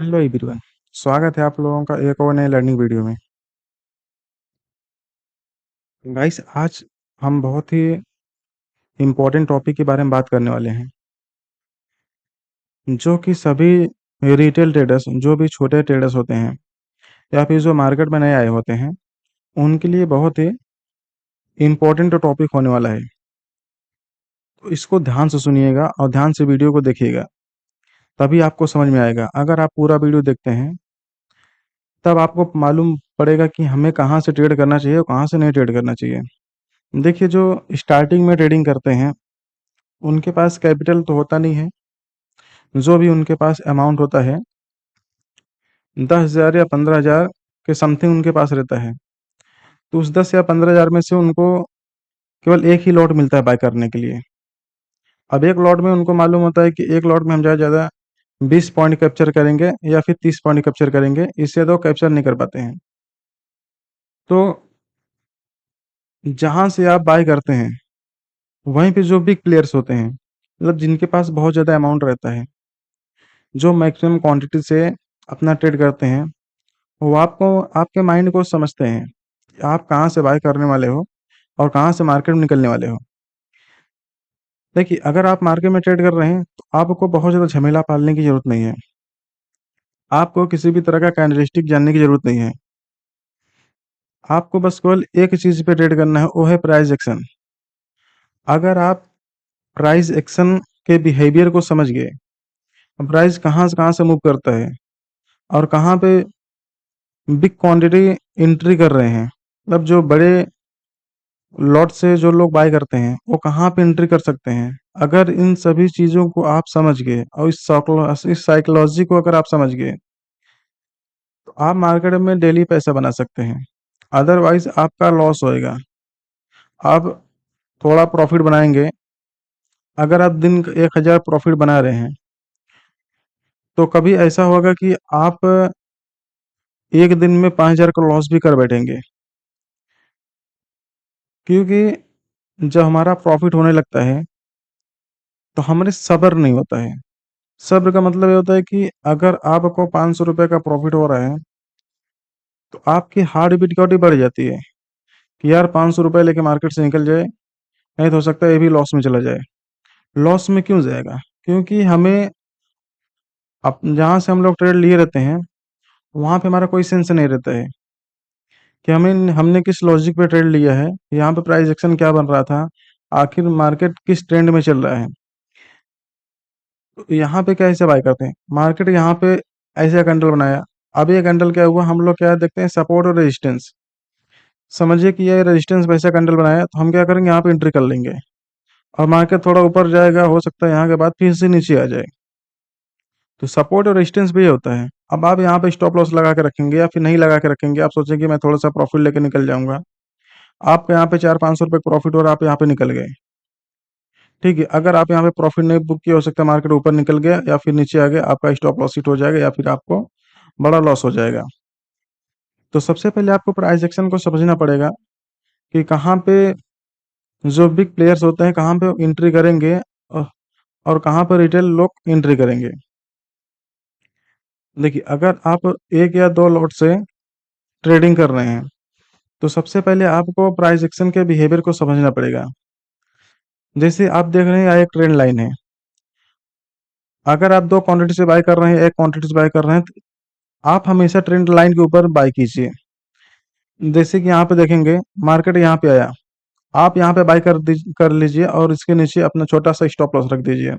Hello everyone. स्वागत है आप लोगों का एक और नए लर्निंग वीडियो में। गाइस, आज हम बहुत ही इम्पोर्टेंट टॉपिक के बारे में बात करने वाले हैं, जो कि सभी रिटेल ट्रेडर्स, जो भी छोटे ट्रेडर्स होते हैं या फिर जो मार्केट में नए आए होते हैं, उनके लिए बहुत ही इम्पोर्टेंट टॉपिक होने वाला है। तो इसको ध्यान से सुनिएगा और ध्यान से वीडियो को देखिएगा, तभी आपको समझ में आएगा। अगर आप पूरा वीडियो देखते हैं तब आपको मालूम पड़ेगा कि हमें कहाँ से ट्रेड करना चाहिए और कहाँ से नहीं ट्रेड करना चाहिए। देखिए, जो स्टार्टिंग में ट्रेडिंग करते हैं उनके पास कैपिटल तो होता नहीं है। जो भी उनके पास अमाउंट होता है 10,000 या 15,000 के समथिंग उनके पास रहता है। तो उस 10 या 15,000 में से उनको केवल एक ही लॉट मिलता है बाय करने के लिए। अब एक लॉट में उनको मालूम होता है कि एक लॉट में हम ज़्यादा से ज़्यादा 20 पॉइंट कैप्चर करेंगे या फिर 30 पॉइंट कैप्चर करेंगे, इससे तो कैप्चर नहीं कर पाते हैं। तो जहाँ से आप बाय करते हैं वहीं पे जो बिग प्लेयर्स होते हैं, मतलब जिनके पास बहुत ज़्यादा अमाउंट रहता है, जो मैक्सिमम क्वांटिटी से अपना ट्रेड करते हैं, वो आपको आपके माइंड को समझते हैं कि आप कहाँ से बाय करने वाले हो और कहाँ से मार्केट में निकलने वाले हो। देखिए, अगर आप मार्केट में ट्रेड कर रहे हैं तो आपको बहुत ज़्यादा झमेला पालने की ज़रूरत नहीं है। आपको किसी भी तरह का कैंडलस्टिक जानने की ज़रूरत नहीं है। आपको बस केवल एक चीज़ पे ट्रेड करना है, वो है प्राइस एक्शन। अगर आप प्राइस एक्शन के बिहेवियर को समझ गए, प्राइस कहाँ से मूव करता है और कहाँ पे बिग क्वांटिटी एंट्री कर रहे हैं, मतलब जो बड़े लॉट से जो लोग बाय करते हैं वो कहाँ पे एंट्री कर सकते हैं। अगर इन सभी चीज़ों को आप समझ गए और इस साइकोलॉजी को अगर आप समझ गए तो आप मार्केट में डेली पैसा बना सकते हैं। अदरवाइज आपका लॉस होएगा। आप थोड़ा प्रॉफिट बनाएंगे। अगर आप दिन का 1,000 प्रॉफिट बना रहे हैं तो कभी ऐसा होगा कि आप एक दिन में 5,000 का लॉस भी कर बैठेंगे, क्योंकि जब हमारा प्रॉफिट होने लगता है तो हमारे सब्र नहीं होता है। सब्र का मतलब ये होता है कि अगर आपको 500 रुपये का प्रॉफिट हो रहा है तो आपकी हार्ट बीट क्यों बढ़ जाती है कि यार 500 रुपये लेके मार्केट से निकल जाए, नहीं तो हो सकता है ये भी लॉस में चला जाए। लॉस में क्यों जाएगा? क्योंकि हमें अप जहाँ से हम लोग ट्रेड लिए रहते हैं वहाँ पे हमारा कोई सेंस नहीं रहता है कि हमने किस लॉजिक पे ट्रेड लिया है, यहाँ पे प्राइस एक्शन क्या बन रहा था, आखिर मार्केट किस ट्रेंड में चल रहा है। तो यहाँ पे कैसे बाय करते हैं, मार्केट यहाँ पे ऐसा कैंडल बनाया। अब ये कैंडल क्या हुआ, हम लोग क्या देखते हैं, सपोर्ट और रेजिस्टेंस। समझिए कि ये रेजिस्टेंस वैसा कैंडल बनाया तो हम क्या करेंगे, यहाँ पे एंट्री कर लेंगे और मार्केट थोड़ा ऊपर जाएगा, हो सकता है यहाँ के बाद फिर से नीचे आ जाए। तो सपोर्ट और रेजिस्टेंस भी ये होता है। अब आप यहाँ पे स्टॉप लॉस लगा के रखेंगे या फिर नहीं लगा के रखेंगे, आप सोचेंगे मैं थोड़ा सा प्रॉफिट लेके निकल जाऊंगा। आपका यहाँ पे 400-500 रुपये प्रॉफिट और आप यहाँ पे निकल गए। ठीक है, अगर आप यहाँ पे प्रॉफिट नहीं बुक किया, हो सकता है मार्केट ऊपर निकल गया या फिर नीचे आ गया, आपका स्टॉप लॉस हिट हो जाएगा या फिर आपको बड़ा लॉस हो जाएगा। तो सबसे पहले आपको प्राइस एक्शन को समझना पड़ेगा कि कहाँ पे जो बिग प्लेयर्स होते हैं कहाँ पे एंट्री करेंगे और कहाँ पर रिटेल लोग एंट्री करेंगे। देखिए, अगर आप एक या दो लॉट से ट्रेडिंग कर रहे हैं तो सबसे पहले आपको प्राइस एक्शन के बिहेवियर को समझना पड़ेगा। जैसे आप देख रहे हैं यहाँ एक ट्रेंड लाइन है। अगर आप दो क्वांटिटी से बाय कर रहे हैं, एक क्वांटिटी से बाय कर रहे हैं, तो आप हमेशा ट्रेंड लाइन के ऊपर बाय कीजिए। जैसे कि यहाँ पे देखेंगे मार्केट यहाँ पे आया, आप यहाँ पे बाय कर लीजिए और इसके नीचे अपना छोटा सा स्टॉप लॉस रख दीजिए।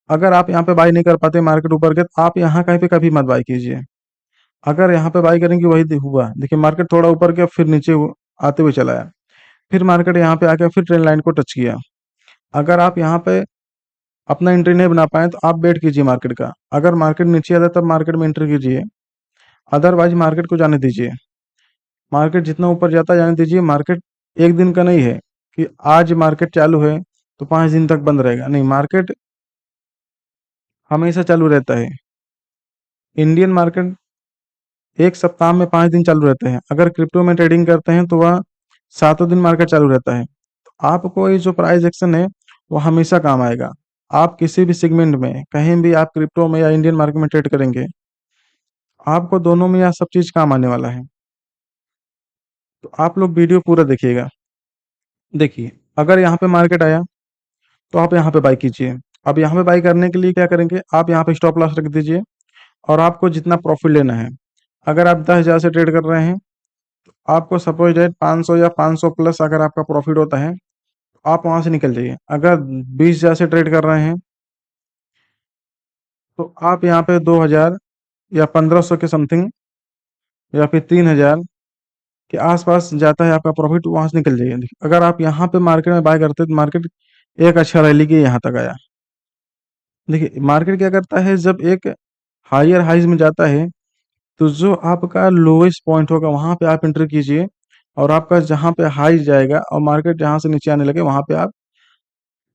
अगर आप यहाँ पे बाय नहीं कर पाते, मार्केट ऊपर गए, तो आप यहाँ कहीं पे कभी मत बाय कीजिए। अगर यहाँ पे बाय करेंगे वही हुआ, देखिए मार्केट थोड़ा ऊपर गया फिर नीचे आते हुए चला आया, फिर मार्केट यहाँ पे आके फिर ट्रेंड लाइन को टच किया। अगर आप यहाँ पे अपना एंट्री नहीं बना पाए तो आप वेट कीजिए मार्केट का। अगर मार्केट नीचे आता है तब मार्केट में एंट्री कीजिए, अदरवाइज मार्केट को जाने दीजिए। मार्केट जितना ऊपर जाता है जाने दीजिए। मार्केट एक दिन का नहीं है कि आज मार्केट चालू है तो 5 दिन तक बंद रहेगा, नहीं, मार्केट हमेशा चालू रहता है। इंडियन मार्केट एक सप्ताह में 5 दिन चालू रहते हैं। अगर क्रिप्टो में ट्रेडिंग करते हैं तो वह सातों दिन मार्केट चालू रहता है। तो आपको ये जो प्राइस एक्शन है वो हमेशा काम आएगा। आप किसी भी सेगमेंट में कहीं भी आप क्रिप्टो में या इंडियन मार्केट में ट्रेड करेंगे, आपको दोनों में यह सब चीज़ काम आने वाला है। तो आप लोग वीडियो पूरा देखिएगा। देखिए, अगर यहाँ पे मार्केट आया, तो आप यहाँ पे बाई कीजिए। अब यहाँ पे बाई करने के लिए क्या करेंगे, आप यहाँ पे स्टॉप लॉस रख दीजिए और आपको जितना प्रॉफ़िट लेना है, अगर आप 10,000 से ट्रेड कर रहे हैं, आपको सपोज़ दैट 500 या 500 प्लस अगर आपका प्रॉफ़िट होता है, तो आप वहाँ से निकल जाइए। अगर 20,000 से ट्रेड कर रहे हैं, तो आप यहाँ पे 2,000 या 1,500 के समथिंग या फिर 3,000 के आस-पास जाता है आपका प्रॉफ़िट, वहाँ से निकल जाइए। देखिए, अगर आप यहाँ पे मार्केट में बाय करते हैं, तो मार्केट एक अच्छा रैली के यहाँ तक आया। देखिए, मार्केट क्या करता है, जब एक हायर हाइज़ में जाता है, तो जो आपका लोएस्ट पॉइंट होगा, वहाँ पे आप एंटर कीजिए और आपका जहाँ पे हाई जाएगा और मार्केट जहाँ से नीचे आने लगे, वहाँ पे आप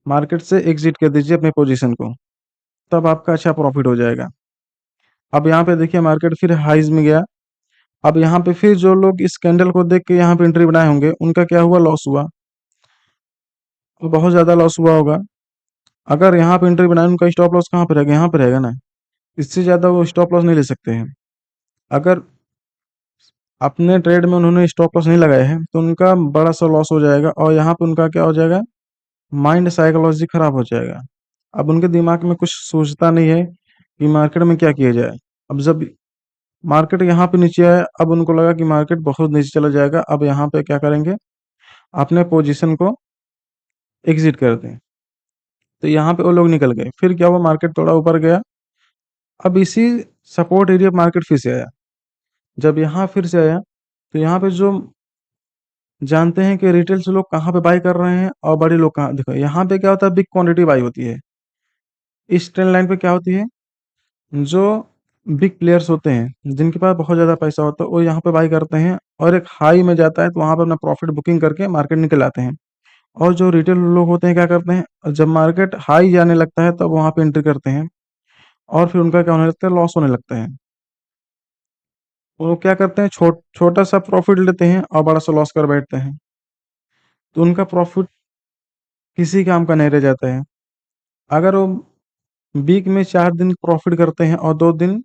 मार्केट से एग्ज़िट कर दीजिए अपने पोज़ीशन को, तब आपका अच्छा प्रॉफ़िट हो जाएगा। अब यहाँ पे देखिए मार्केट फिर हाईज़ में गया, अब यहाँ पे फिर जो लोग इस कैंडल को देख के यहाँ पे एंट्री बनाए होंगे, उनका क्या हुआ, लॉस हुआ। तो बहुत ज़्यादा लॉस हुआ होगा। अगर यहाँ पे एंट्री बनाए, उनका स्टॉप लॉस कहाँ पे रहेगा, यहाँ पे रहेगा ना। इससे ज़्यादा वो स्टॉप लॉस नहीं ले सकते हैं। अगर अपने ट्रेड में उन्होंने स्टॉप लॉस नहीं लगाया है, तो उनका बड़ा सा लॉस हो जाएगा और यहाँ पे उनका क्या हो जाएगा, माइंड साइकोलॉजी खराब हो जाएगा। अब उनके दिमाग में कुछ सोचता नहीं है कि मार्केट में क्या किया जाए। अब जब मार्केट यहाँ पे नीचे आया, अब उनको लगा कि मार्केट बहुत नीचे चला जाएगा, अब यहाँ पे क्या करेंगे, अपने पोजीशन को एग्जिट कर दें। तो यहाँ पे वो लोग निकल गए। फिर क्या हुआ, मार्केट थोड़ा ऊपर गया, अब इसी सपोर्ट एरिया मार्केट फिर से आया। जब यहाँ फिर से आया, तो यहाँ पे जो जानते हैं कि रिटेल से लोग कहाँ पे बाय कर रहे हैं और बड़े लोग कहाँ, देखो यहाँ पे क्या होता है, बिग क्वांटिटी बाय होती है। इस ट्रेंड लाइन पे क्या होती है, जो बिग प्लेयर्स होते हैं, जिनके पास बहुत ज़्यादा पैसा होता है, वो यहाँ पे बाय करते हैं और एक हाई में जाता है, तो वहाँ पे अपना प्रॉफिट बुकिंग करके मार्केट निकल आते हैं। और जो रिटेल लोग होते हैं क्या करते हैं, जब मार्केट हाई जाने लगता है, तब वहाँ पे एंट्री करते हैं और फिर उनका क्या होने लगता है, लॉस होने लगता है। वो क्या करते हैं, छोटा सा प्रॉफिट लेते हैं और बड़ा सा लॉस कर बैठते हैं। तो उनका प्रॉफिट किसी काम का नहीं रह जाता है। अगर वो वीक में 4 दिन प्रॉफिट करते हैं और 2 दिन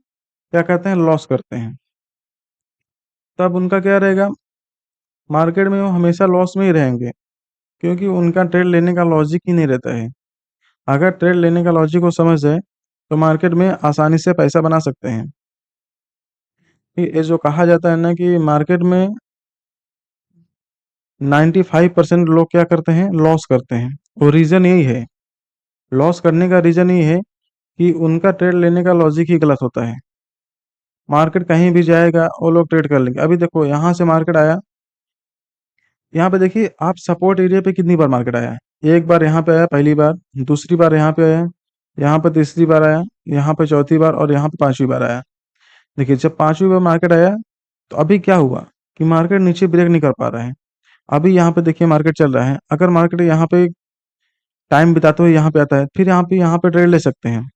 क्या कहते हैं, लॉस करते हैं, तब उनका क्या रहेगा, मार्केट में वो हमेशा लॉस में ही रहेंगे, क्योंकि उनका ट्रेड लेने का लॉजिक ही नहीं रहता है। अगर ट्रेड लेने का लॉजिक वो समझ जाए, तो मार्केट में आसानी से पैसा बना सकते हैं। ये जो कहा जाता है ना कि मार्केट में 95% लोग क्या करते हैं, लॉस करते हैं। वो रीज़न यही है, लॉस करने का रीज़न ये है कि उनका ट्रेड लेने का लॉजिक ही गलत होता है। मार्केट कहीं भी जाएगा, वो लोग ट्रेड कर लेंगे। अभी देखो यहाँ से मार्केट आया, यहाँ पे देखिए आप सपोर्ट एरिया पे कितनी बार मार्केट आया है। एक बार यहाँ पे आया पहली बार, दूसरी बार यहाँ पे आया, यहाँ पे तीसरी बार आया, यहाँ पे चौथी बार और यहाँ पे पांचवी बार आया। देखिए जब पांचवी बार मार्केट आया, तो अभी क्या हुआ कि मार्केट नीचे ब्रेक नहीं कर पा रहा है। अभी यहाँ पे देखिए मार्केट चल रहा है, अगर मार्केट यहाँ पे टाइम बिताते हुए यहाँ पे आता है, फिर यहाँ पे ट्रेड ले सकते हैं।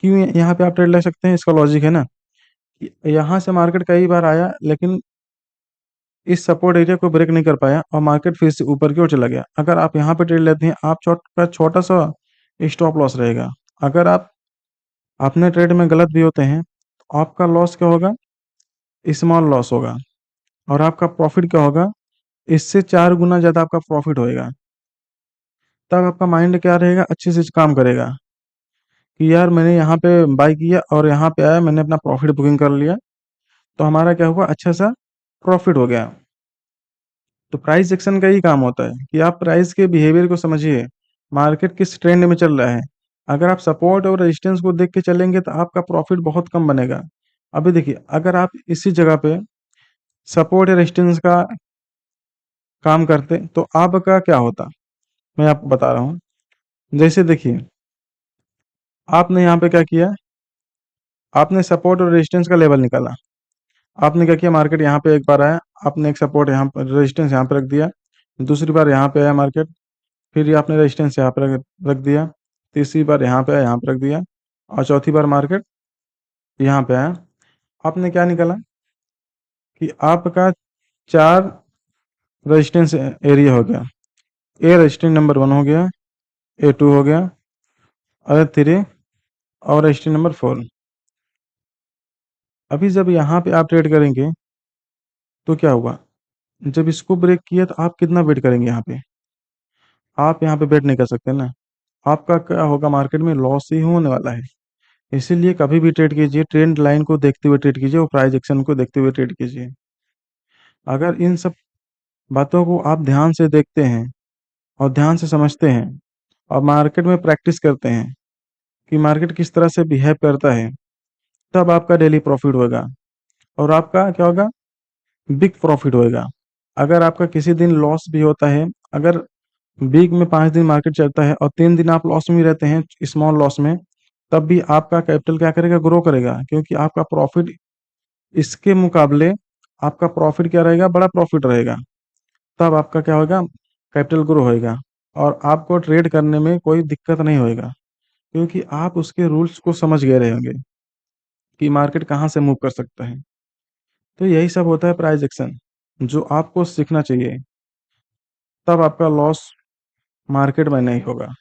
क्यों यहाँ पे आप ट्रेड ले सकते हैं, इसका लॉजिक है ना कि यहाँ से मार्केट कई बार आया, लेकिन इस सपोर्ट एरिया को ब्रेक नहीं कर पाया और मार्केट फिर से ऊपर की ओर चला गया। अगर आप यहाँ पे ट्रेड लेते हैं, आप छोटा सा स्टॉप लॉस रहेगा। अगर आप अपने ट्रेड में गलत भी होते हैं, तो आपका लॉस क्या होगा, स्मॉल लॉस होगा और आपका प्रॉफिट क्या होगा, इससे 4 गुना ज़्यादा आपका प्रॉफिट होएगा। तब आपका माइंड क्या रहेगा, अच्छे से काम करेगा कि यार मैंने यहाँ पे बाय किया और यहाँ पे आया, मैंने अपना प्रॉफिट बुकिंग कर लिया, तो हमारा क्या हुआ, अच्छा सा प्रॉफिट हो गया। तो प्राइस एक्शन का ही काम होता है कि आप प्राइस के बिहेवियर को समझिए, मार्केट किस ट्रेंड में चल रहा है। अगर आप सपोर्ट और रेजिस्टेंस को देख के चलेंगे, तो आपका प्रॉफिट बहुत कम बनेगा। अभी देखिए अगर आप इसी जगह पे सपोर्ट या रेजिस्टेंस का काम करते, तो आपका क्या होता, मैं आपको बता रहा हूँ। जैसे देखिए आपने यहाँ पे क्या किया, आपने सपोर्ट और रेजिस्टेंस का लेवल निकाला। आपने क्या किया, मार्केट यहाँ पे एक बार आया, आपने एक सपोर्ट यहाँ पर, रेजिस्टेंस यहाँ पे रख दिया। दूसरी बार यहाँ पे आया मार्केट, फिर ये आपने रेजिस्टेंस यहाँ पे रख दिया। तीसरी बार यहाँ पे आया, यहाँ पे रख दिया और चौथी बार मार्केट यहाँ पे आया। आपने क्या निकाला कि आपका 4 रेजिस्टेंस एरिया हो गया। ए रेजिस्टेंस नंबर 1 हो गया, A2 हो गया R3 और ST नंबर 4। अभी जब यहाँ पे आप ट्रेड करेंगे तो क्या होगा, जब इसको ब्रेक किया तो आप कितना वेट करेंगे यहाँ पे? आप यहाँ पे वेट नहीं कर सकते ना। आपका क्या होगा, मार्केट में लॉस ही होने वाला है। इसीलिए कभी भी ट्रेड कीजिए, ट्रेंड लाइन को देखते हुए ट्रेड कीजिए और प्राइस एक्शन को देखते हुए ट्रेड कीजिए। अगर इन सब बातों को आप ध्यान से देखते हैं और ध्यान से समझते हैं और मार्केट में प्रैक्टिस करते हैं कि मार्केट किस तरह से बिहेव करता है, तब आपका डेली प्रॉफिट होगा और आपका क्या होगा, बिग प्रॉफिट होएगा। अगर आपका किसी दिन लॉस भी होता है, अगर वीक में 5 दिन मार्केट चलता है और 3 दिन आप लॉस में रहते हैं, स्मॉल लॉस में, तब भी आपका कैपिटल क्या करेगा, ग्रो करेगा, क्योंकि आपका प्रॉफिट इसके मुकाबले आपका प्रॉफिट क्या रहेगा, बड़ा प्रॉफिट रहेगा। तब आपका क्या होगा, कैपिटल ग्रो होएगा और आपको ट्रेड करने में कोई दिक्कत नहीं होएगा, क्योंकि आप उसके रूल्स को समझ गए रहेंगे कि मार्केट कहाँ से मूव कर सकता है। तो यही सब होता है प्राइस एक्शन, जो आपको सीखना चाहिए। तब आपका लॉस मार्केट में नहीं होगा।